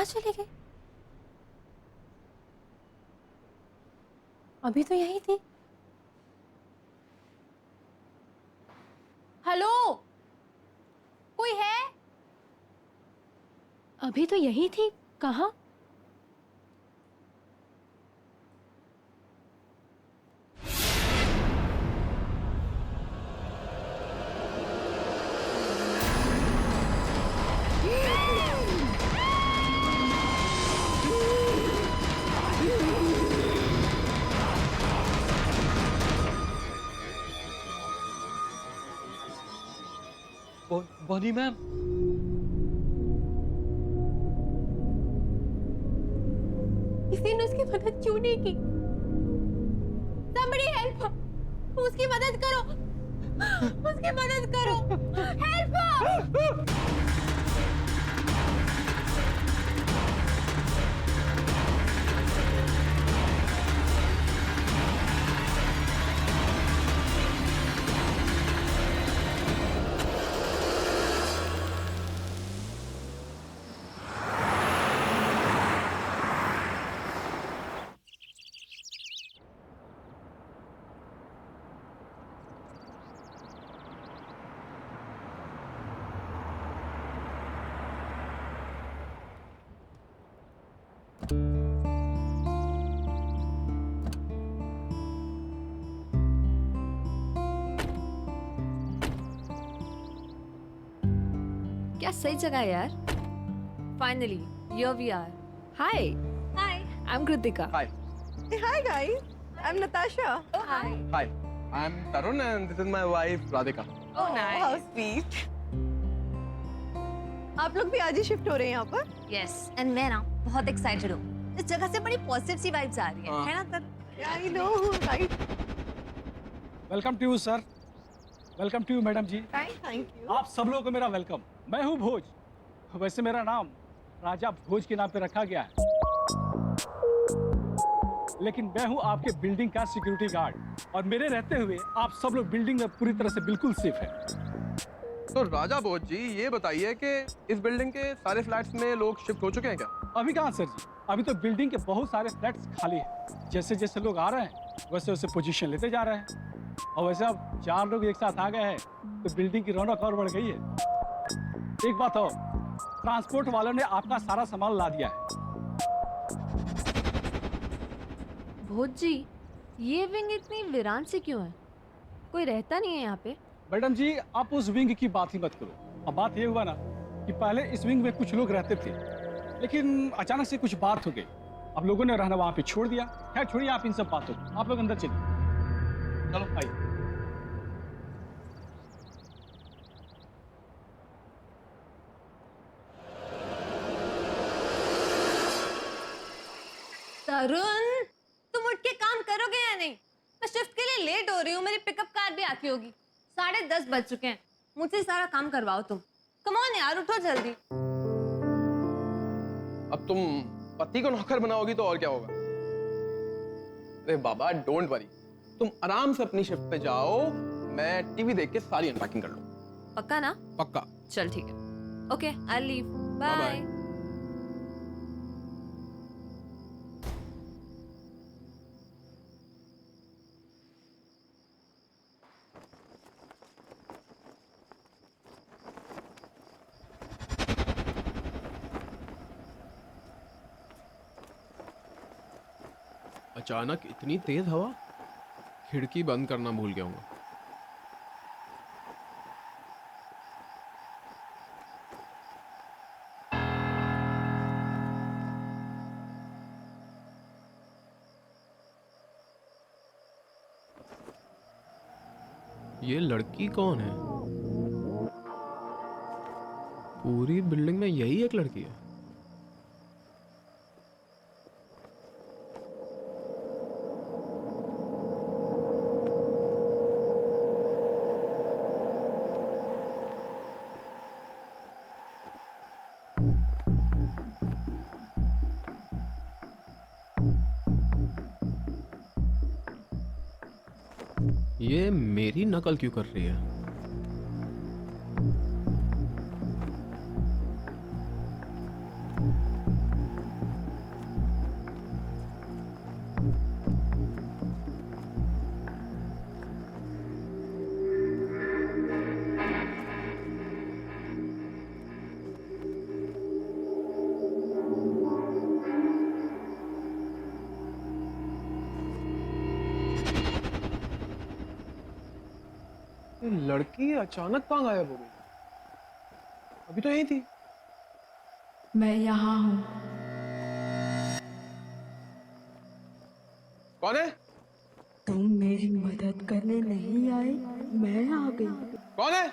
चली गई? अभी तो यही थी। हेलो, कोई है? अभी तो यही थी, कहाँ? बॉनी मैम, किसी ने उसकी मदद क्यों नहीं की? Somebody help! उसकी मदद करो, उसकी मदद करो, हेल्प! क्या सही जगह है यार। Finally here we are. Hi hi, I am Kritika. Hi Hi guys, I'm Natasha. Hi. Hi, I am Tarun and this is my wife Radhika. Oh How nice. sweet. आप लोग भी आज ही शिफ्ट हो रहे हैं यहाँ पर? यस, एंड मैं ना बहुत एक्साइटेड हूँ। इस जगह से बड़ी पॉजिटिव सी वाइब्स आ रही हाँ। है ना तर? I know, right? Welcome to you sir, welcome to you madam ji. Thank you. आप सब लोगों को मेरा वेलकम। मैं हूँ भोज। वैसे मेरा नाम राजा भोज के नाम पे रखा गया है, लेकिन मैं हूँ आपके बिल्डिंग का सिक्योरिटी गार्ड, और मेरे रहते हुए आप सब लोग बिल्डिंग में पूरी तरह से बिल्कुल सेफ है। तो राजा बोध जी, ये बताइए कि इस बिल्डिंग के सारे फ्लैट्स में लोग शिफ्ट हो चुके हैं क्या? अभी कहाँ सर जी, अभी तो बिल्डिंग के बहुत सारे फ्लैट्स खाली हैं। जैसे जैसे लोग आ रहे हैं वैसे वैसे पोजीशन लेते जा रहे हैं, और वैसे अब 4 लोग एक साथ आ गए हैं तो बिल्डिंग की रौनक और बढ़ गई है। एक बात और, ट्रांसपोर्ट वालों ने आपका सारा सामान ला दिया है। भोज जी, ये विंग इतनी वीरान सी क्यों है? कोई रहता नहीं है यहाँ पे? मैडम जी, आप उस विंग की बात ही मत करो। अब बात ये हुआ ना कि पहले इस विंग में कुछ लोग रहते थे, लेकिन अचानक से कुछ बात हो गई, अब लोगों ने रहना वहां पे छोड़ दिया। खैर छोड़िए आप इन सब बातों को, आप लोग अंदर चलिए। चलो आइए। तरुण, तुम उठ के काम करोगे या नहीं? मैं शिफ्ट के लिए लेट हो रही हूँ, मेरी पिकअप कार भी आती होगी। 10:30 बज चुके हैं, मुझसे सारा काम करवाओ तुम। कम ऑन यार, उठो जल्दी। अब तुम पति को नौकर बनाओगी तो और क्या होगा? अरे बाबा, डोंट वरी, तुम आराम से अपनी शिफ्ट पे जाओ, मैं टीवी देख के सारी अनपैकिंग कर लूँ। पक्का ना? पक्का। चल ठीक है, okay, I leave, Bye bye. bye. अचानक इतनी तेज हवा, खिड़की बंद करना भूल गया हूँ। ये लड़की कौन है? पूरी बिल्डिंग में यही एक लड़की है। ये मेरी नकल क्यों कर रही है? लड़की अचानक कहाँ गायब हो गई? अभी तो यही थी। मैं यहाँ हूँ। कौन है? तुम मेरी मदद करने नहीं आए, मैं आ गई। कौन है?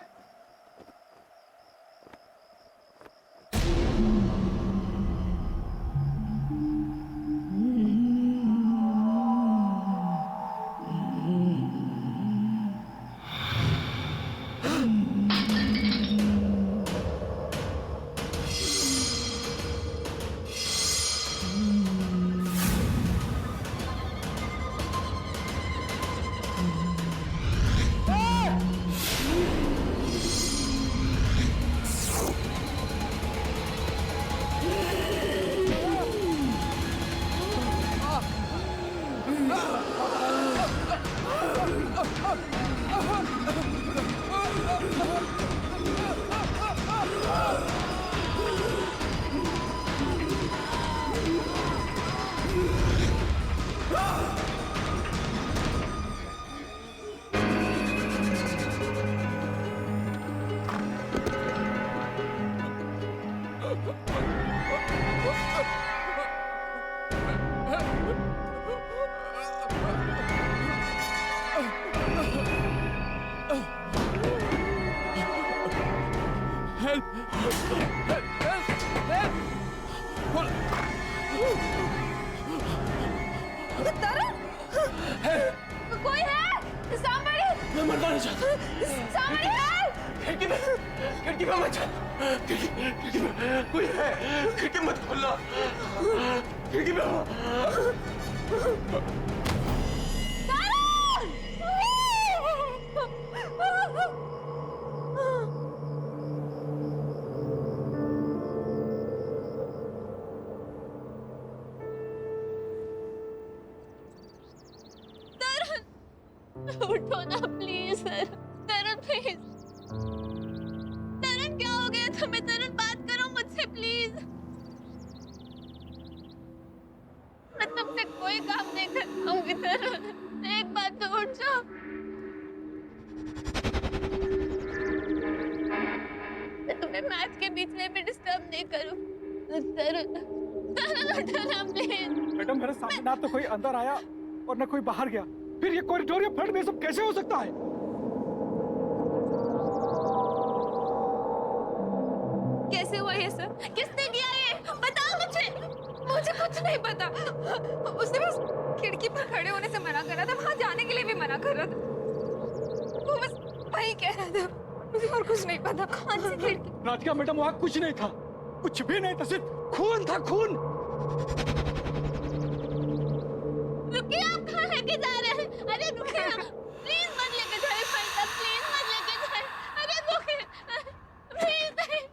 कोई है? Somebody! मैं मरना नहीं चाहता। Somebody help! खिड़की में मत जा। खिड़की में कोई है। खिड़की मत खोलना। खिड़की में उठो ना please sir. Tarun please. Tarun क्या हो गया तुम्हें? तरुण बात करो मुझसे प्लीज। मैं तुमसे कोई काम नहीं कर पाऊंगी तरुण। एक बात तो उठ जाओ। मैं तुम्हें मैच के बीच में भी डिस्टर्ब नहीं करूं। तरुण तरुण उठो ना प्लीज। मैडम मेरे सामने ना तो कोई अंदर आया और ना कोई बाहर गया, फिर ये कॉरिडोर या फ्रंट में सब कैसे हो सकता है? कैसे हुआ ये सब? किसने किया ये? बताओ मुझे। मुझे कुछ नहीं पता। उसने बस खिड़की पर खड़े होने से मना कर रहा था, वहां जाने के लिए भी मना कर रहा था। वो बस वही कह रहा था, मुझे और कुछ नहीं पता। कौन सी खिड़की? राधिका मैडम वहाँ कुछ नहीं था, कुछ भी नहीं था, सिर्फ खून था, खून। रुकिए, आप कहाँ लेके जा रहे हैं? अरे रुकिए, प्लीज मत लेके जाइए भाई साहब, प्लीज मत लेके जाइए। अरे रुकिए, प्लीज नहीं।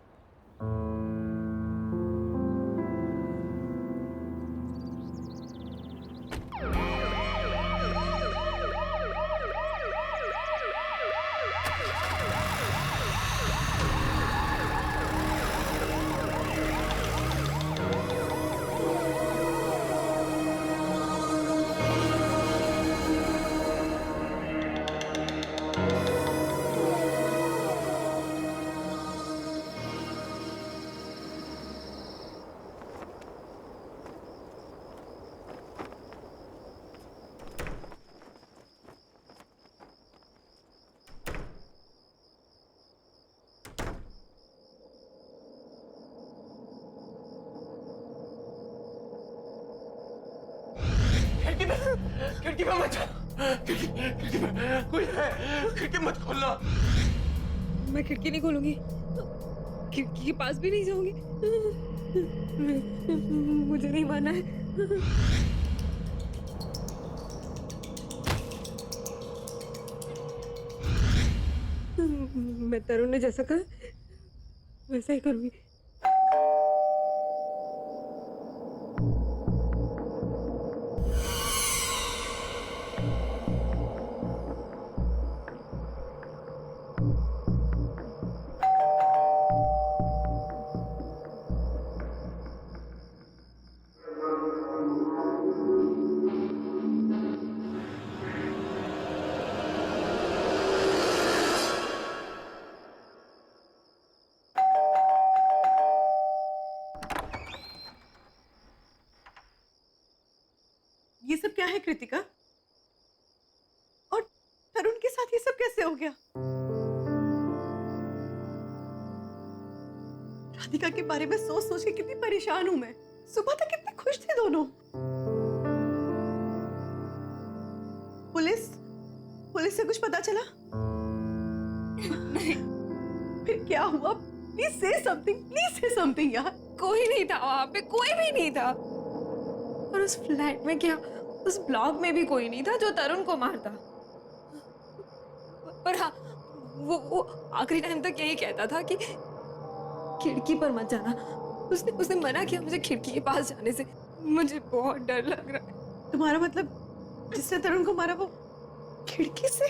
खिड़की में मत जा। खिड़की में कोई है। खिड़की मत खोलना। मैं खिड़की नहीं खोलूंगी, खिड़की के पास भी नहीं जाऊंगी। मुझे नहीं माना है। मैं तरुण ने जैसा कहा वैसा ही करूंगी। कृतिका? और तरुण के साथ ये सब कैसे हो गया? राधिका के बारे में सोच सोच के कितनी परेशान हूं मैं। सुबह तक कितने खुश थे दोनों। पुलिस से कुछ पता चला? नहीं। फिर क्या हुआ? प्लीज से समथिंग यार। कोई नहीं था वहां पे, कोई भी नहीं था। और उस फ्लैट में क्या, उस ब्लॉक में भी कोई नहीं था जो तरुण को मारता। पर हाँ, वो आखिरी टाइम तक यही कहता था कि खिड़की पर मत जाना। उसने मना किया मुझे खिड़की के पास जाने से। मुझे बहुत डर लग रहा है। तुम्हारा मतलब जिसने तरुण को मारा वो खिड़की से?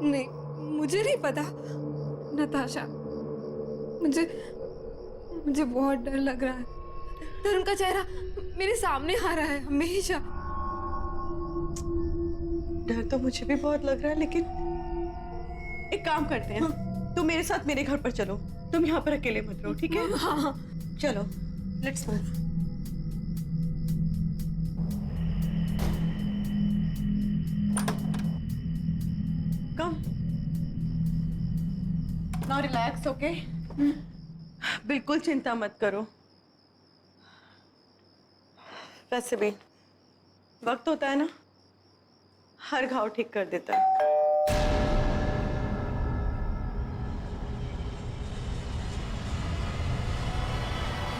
नहीं, मुझे नहीं पता नताशा। मुझे बहुत डर लग रहा है। तरुण का चेहरा मेरे सामने आ रहा है हमेशा। डर तो मुझे भी बहुत लग रहा है, लेकिन एक काम करते हैं। तुम मेरे साथ मेरे घर पर चलो। तुम यहाँ पर अकेले मत रहो, ठीक है? हाँ। चलो, let's move. Come. Now relax, okay? बिल्कुल चिंता मत करो। वैसे भी वक्त होता है ना, हर घाव ठीक कर देता है।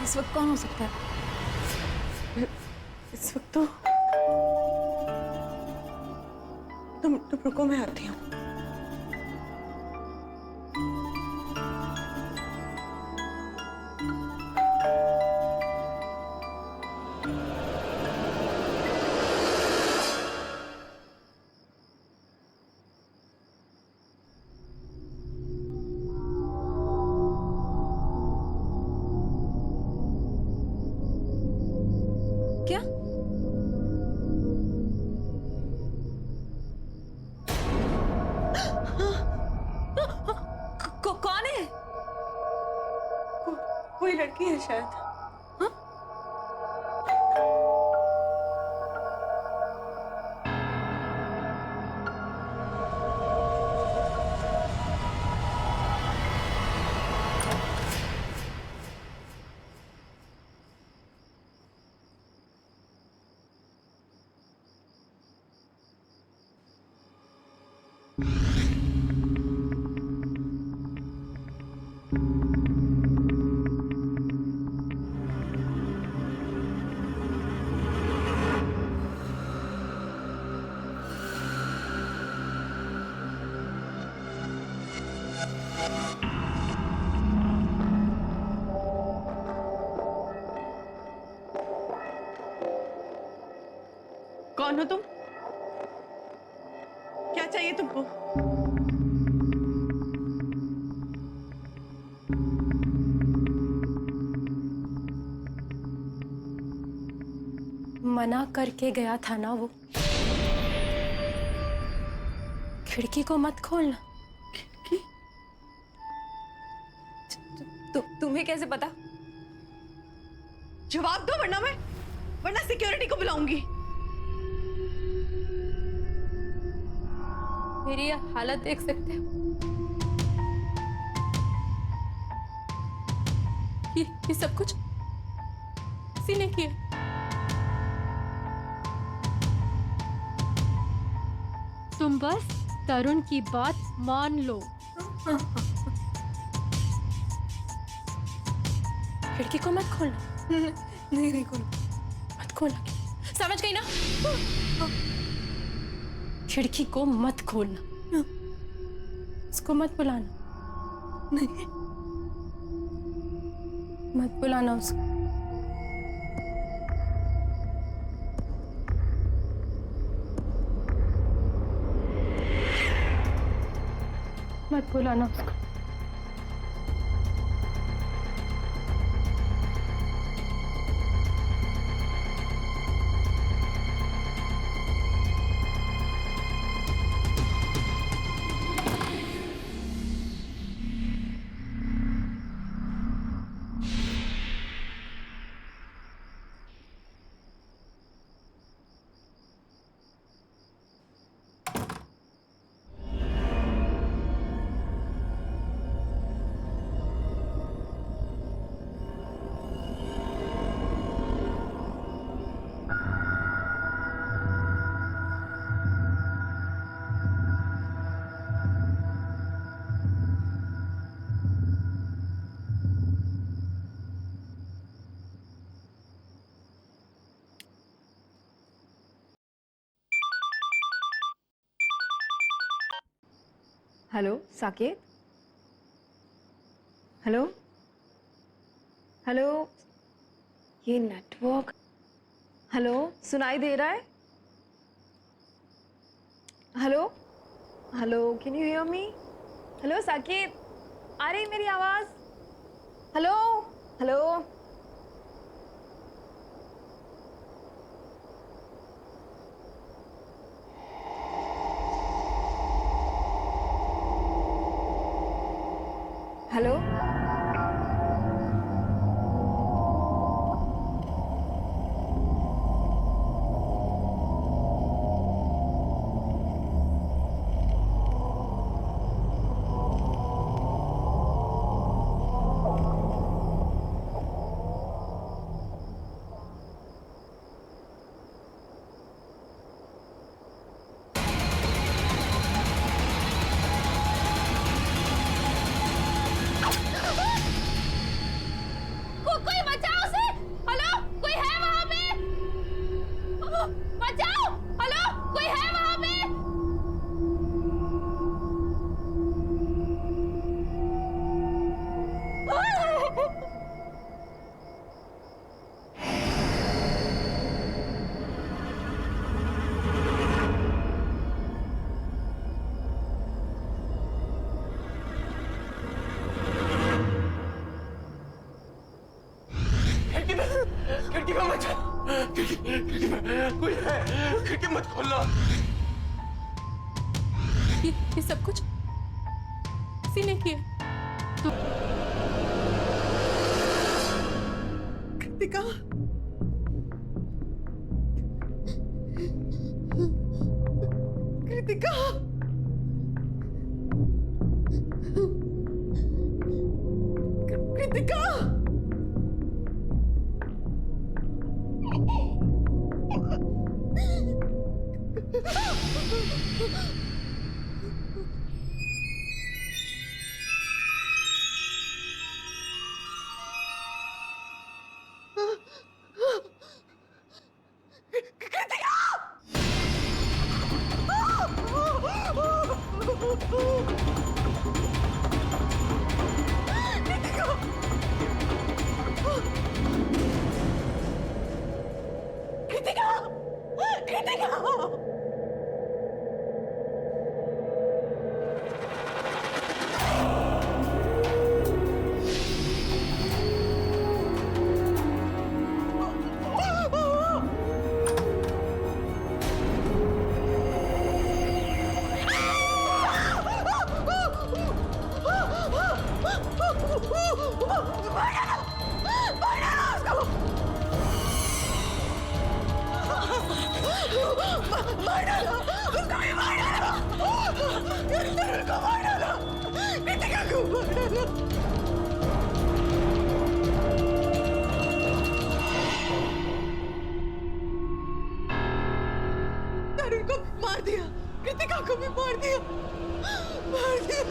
इस वक्त कौन हो सकता है? इस वक्त तो तुम रुको, मैं आती हूँ। क्या? कौन है? कोई लड़की है शायद। कौन हो तुम? क्या चाहिए तुमको? मना करके गया था ना वो, खिड़की को मत खोलना। तुम्हें कैसे पता? जवाब दो, वरना सिक्योरिटी को बुलाऊंगी। मेरी ये हालत देख सकते हो? ये सब कुछ किसी ने किया। तुम बस तरुण की बात मान लो। खिड़की को मत खोलना। नहीं खोलो। मत खोलना, समझ गई ना? खिड़की को मत खोलना। उसको मत बुलाना। नहीं। मत बुलाना उसको। मत बुलाना उसको। हेलो साकेत, हेलो हेलो, ये नेटवर्क, हेलो सुनाई दे रहा है? Hello hello, can you hear me? Hello Saket, आ रही मेरी आवाज? Hello hello. हेलो कोई बचाओ उसे। हेलो, कोई है वहां पे? बचाओ। हेलो, कोई है वहां पे? खिड़की में मत खिड़की में कोई है, खिड़की मत खोलना। ये सब कुछ इसी ने किया। कृतिका, कृतिका, कृतिका, कृतिका, कृतिका, मार डालो, उसको भी मार डालो, तरुण को मार डालो, कृतिका को मार डालो। तरुण को मार दिया, कृतिका को भी मार दिया, मार दिया।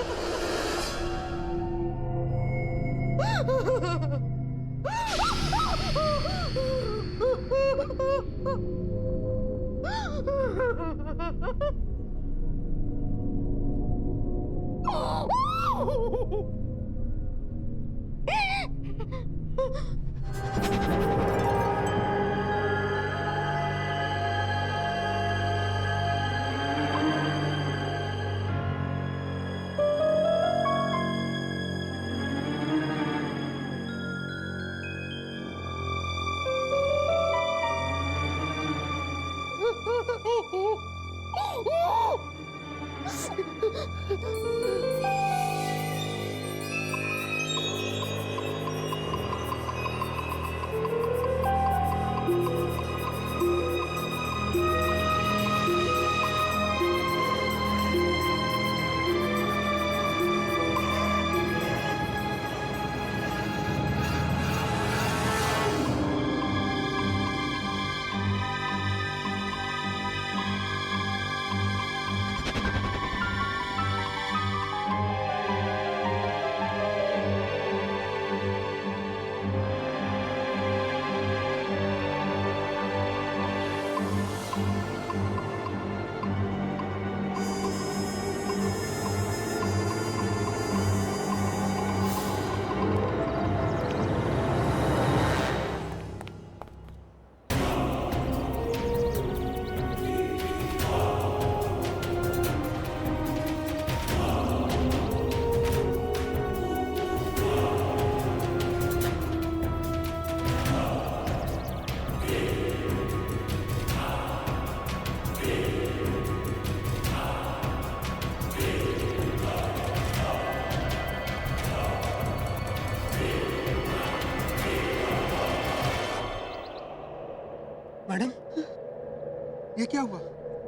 ये क्या हुआ?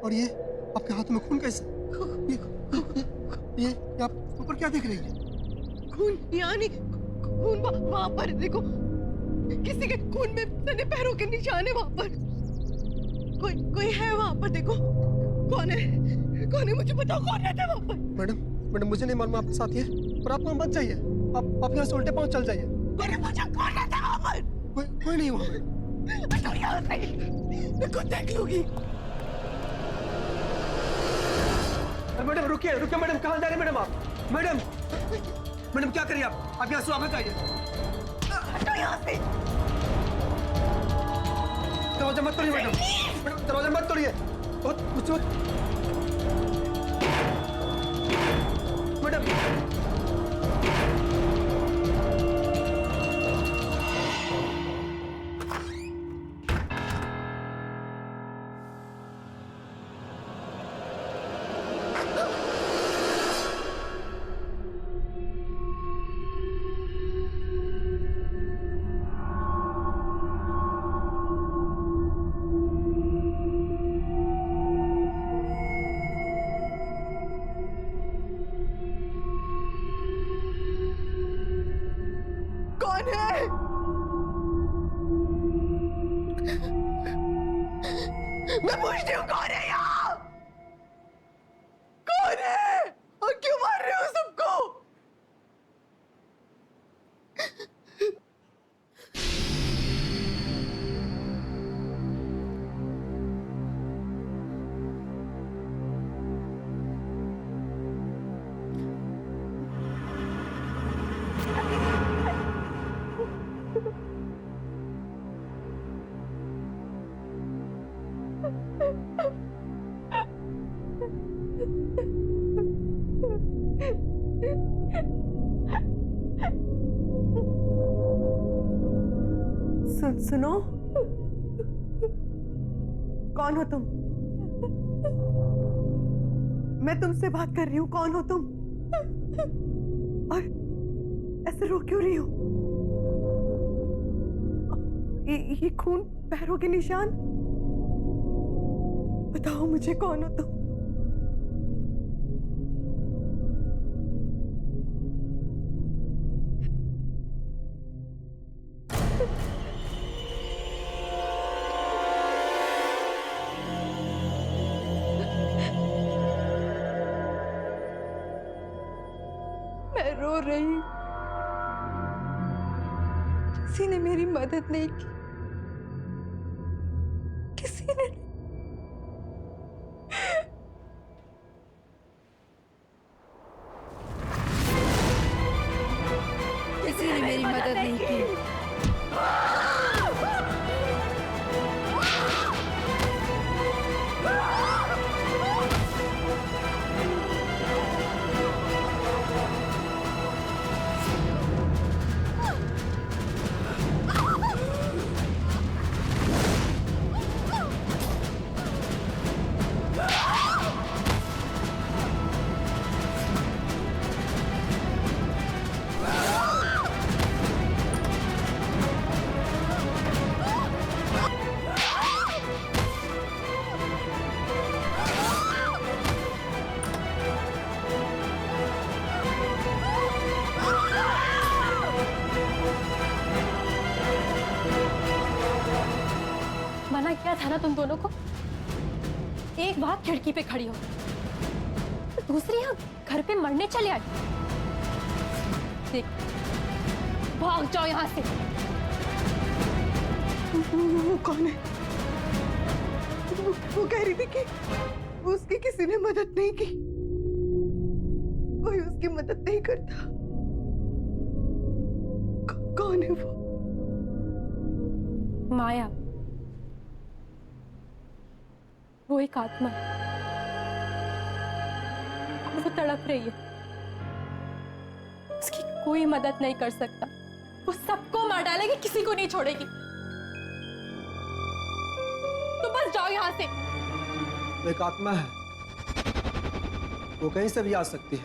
और ये आपके हाथों में खून कैसे? ये आप ऊपर क्या देख रही है? खून यानी खून वहां पर देखो, किसी के खून में सने पैरों के निशान है वहां पर। कोई है वहां पर, देखो कौन है मुझे बताओ, कौन रहता है वहां पर? मैडम मुझे नहीं मालूम आपके साथ ये, पर आप वहाँ मत जाइए। आप यहाँ से उल्टे पाँव चल जाइए। अरे मुझे कौन रहता है वहां पर? कोई नहीं हुआ मैडम। तो यहाँ से मैं खुद देख लूंगी। मैडम रुकिए मैडम, कहाँ जा रहे हैं मैडम आप? मैडम क्या करिए आप यहाँ से वापस आइए। तो यहाँ से दरवाजा मत तोड़िए मैडम, दरवाजा मत तोड़िए। मैडम कौन है? मैं पूछती हूँ कौन है यहाँ? कौन है और क्यों मार रहे हो सबको? सुनो, कौन हो तुम? मैं तुमसे बात कर रही हूँ, कौन हो तुम? और ऐसे रो क्यों रही हो? ये खून, पैरों के निशान, बताओ मुझे कौन हो तुम? मैं रो रही हूँ, किसी ने मेरी मदद नहीं की, किसी ने मेरी मदद नहीं की। मना किया था ना तुम दोनों को। एक बार खिड़की पे खड़ी हो, दूसरी यहाँ घर पे मरने चले आई। देख, भाग जाओ यहाँ से। वो कौन है? वो कह रही थी कि उसकी किसी ने मदद नहीं की, कोई उसकी मदद नहीं करता। कौन है वो? माया, वो एक आत्मा है, वो तड़प रही है। उसकी कोई मदद नहीं कर सकता, वो सबको मार डालेगी, किसी को नहीं छोड़ेगी। तो बस जाओ यहाँ से। एक आत्मा है, वो कहीं से भी आ सकती है।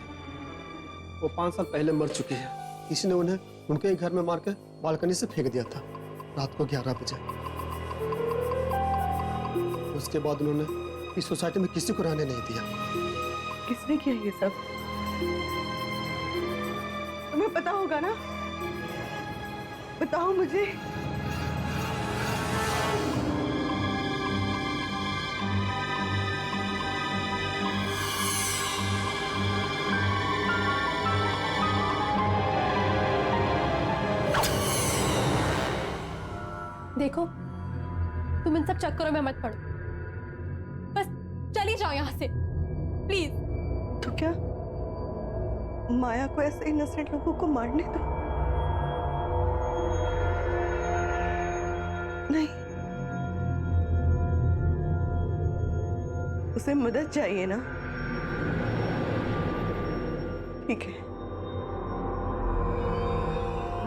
वो 5 साल पहले मर चुकी है, किसी ने उन्हें उनके ही घर में मार के बालकनी से फेंक दिया था, रात को 11 बजे। उसके बाद उन्होंने इस सोसाइटी में किसी को रहने नहीं दिया। किसने किया ये सब? तुम्हें पता होगा ना, बताओ मुझे। देखो, तुम इन सब चक्करों में मत पड़ो, बस चली जाओ यहाँ से प्लीज। तो क्या माया को ऐसे इनोसेंट लोगों को मारने दो? नहीं, उसे मदद चाहिए ना। ठीक है,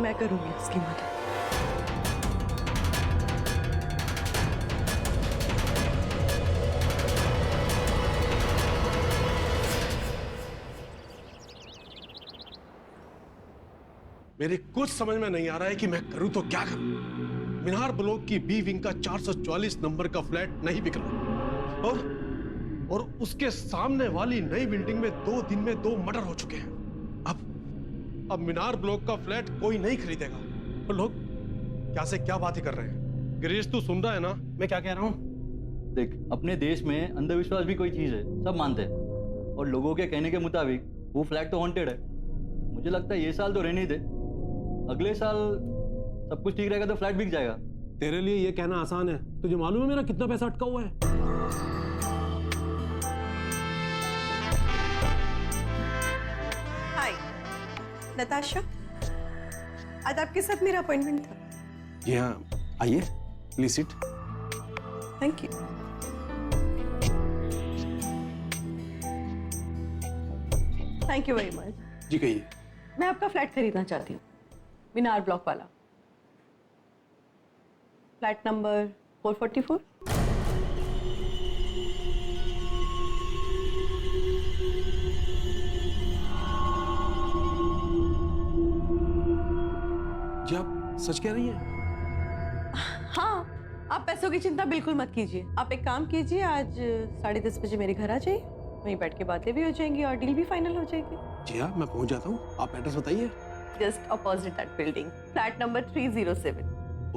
मैं करूंगी उसकी मदद। मेरे कुछ समझ में नहीं आ रहा है कि मैं करूं तो क्या करूं। मीनार ब्लॉक की बी विंग का 444 नंबर का फ्लैट नहीं बिक रहा और उसके सामने वाली नई बिल्डिंग में 2 दिन में 2 मर्डर हो चुके हैं। अब मीनार ब्लॉक का फ्लैट कोई नहीं खरीदेगा और लोग क्या से क्या बातें कर रहे हैं। गिरीश, तू सुन रहा है ना मैं क्या कह रहा हूं? देख, अपने देश में अंधविश्वास भी कोई चीज है, सब मानते हैं। और लोगों के कहने के मुताबिक वो फ्लैट तो हॉन्टेड है। मुझे लगता है ये साल तो रहने ही दे, अगले साल सब कुछ ठीक रहेगा तो फ्लैट बिक जाएगा। तेरे लिए ये कहना आसान है, तुझे मालूम है मेरा कितना पैसा अटका हुआ है? हाय नताशा, आज आपके साथ मेरा अपॉइंटमेंट था। जी हाँ, आइए please sit. Thank you. Thank you very much. जी कहिए। मैं आपका फ्लैट खरीदना चाहती हूँ, मीनार ब्लॉक वाला, फ्लैट नंबर 444। जी आप सच कह रही हैं? हाँ, आप पैसों की चिंता बिल्कुल मत कीजिए। आप एक काम कीजिए, आज 10:30 बजे मेरे घर आ जाइए, वहीं बैठ के बातें भी हो जाएंगी और डील भी फाइनल हो जाएगी। जी हाँ, मैं पहुंच जाता हूँ, आप एड्रेस बताइए। Just opposite that building, flat number 307।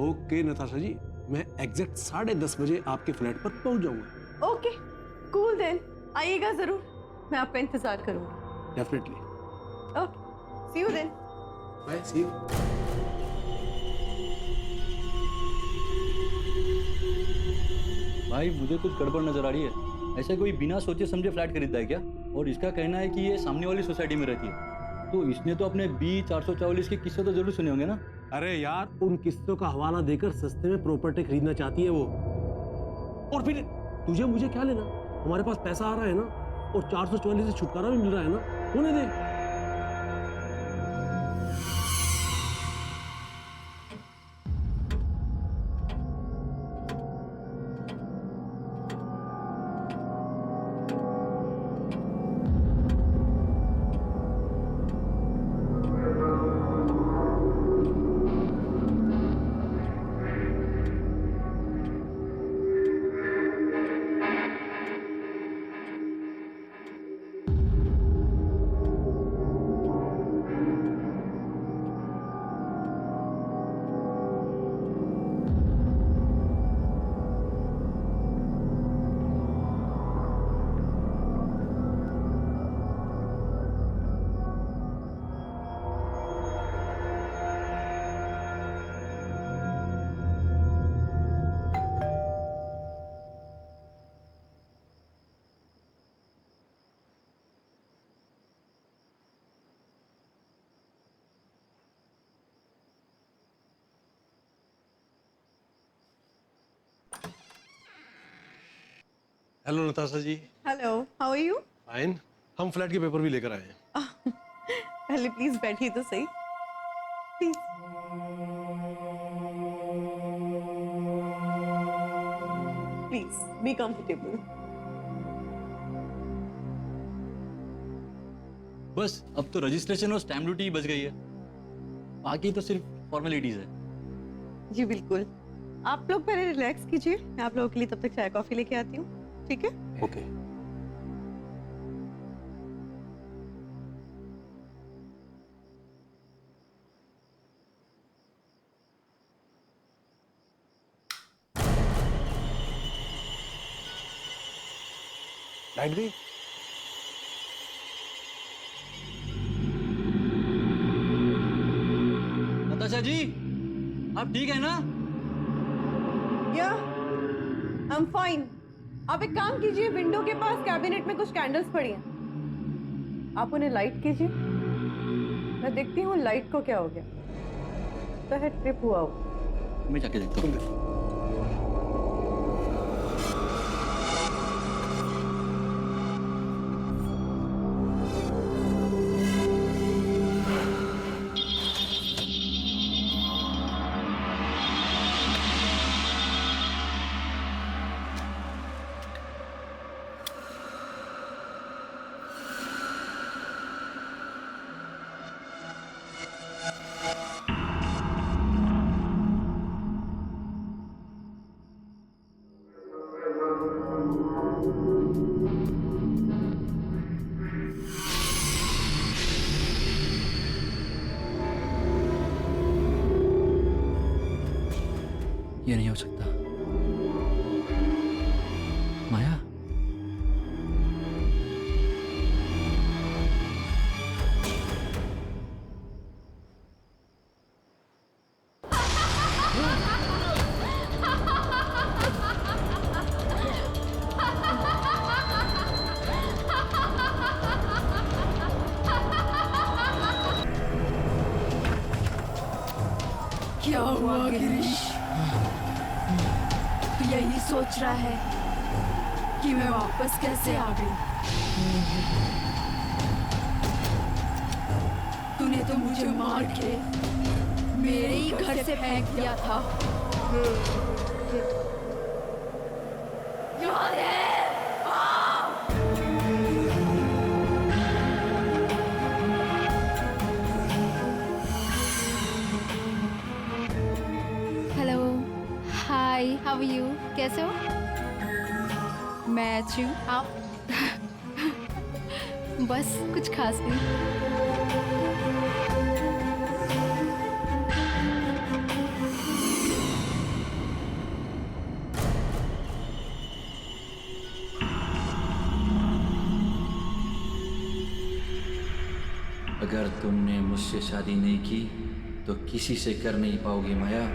Okay Natasha ji, मैं एग्जैक्ट 10:30 बजे आपके फ्लैट पर पहुंच जाऊंगा। ओके कूल देन, आइएगा जरूर, मैं आपका इंतजार करूंगी। Definitely. Okay, see you then. Bye, see you. भाई, मुझे कुछ गड़बड़ नजर आ रही है। ऐसे कोई बिना सोचे समझे फ्लैट खरीदता है क्या? और इसका कहना है कि ये सामने वाली सोसाइटी में रहती है, तो इसने तो अपने बी 444 के किस्से तो जरूर सुने होंगे ना। अरे यार, उन किस्तों का हवाला देकर सस्ते में प्रॉपर्टी खरीदना चाहती है वो। और फिर तुझे मुझे क्या लेना, हमारे पास पैसा आ रहा है ना, और 444 से छुटकारा भी मिल रहा है ना, होने दे। Hello Natasha ji. Hello, how are you? Fine. हम फ्लैट के पेपर भी लेकर आए हैं। पहले प्लीज बैठिए तो सही, प्लीज। Please be comfortable. बस अब तो रजिस्ट्रेशन और स्टैम्प ड्यूटी ही बच गई है, बाकी तो सिर्फ फॉर्मेलिटीज है। जी बिल्कुल, आप लोग पहले रिलैक्स कीजिए, मैं आप लोगों के लिए तब तक चाय कॉफी लेके आती हूँ, ठीक है? ओके। लाइट गई? नताशा जी, आप ठीक है ना? या आई एम फाइन। आप एक काम कीजिए, विंडो के पास कैबिनेट में कुछ कैंडल्स पड़ी हैं, आप उन्हें लाइट कीजिए। मैं देखती हूँ लाइट को क्या हो गया, तो ट्रिप हुआ हो। मैं जाके देखता हूँ। ये नहीं हो सकता। माया, क्या हुआ गिरीश? तू यही सोच रहा है कि मैं वापस कैसे आ गई? तूने तो मुझे मार के मेरे ही घर से फेंक दिया था। याद है? Hello, hi, how are you? कैसे हो? मैं अच्छी हूँ, आप? बस कुछ खास नहीं। अगर तुमने मुझसे शादी नहीं की तो किसी से कर नहीं पाओगी माया।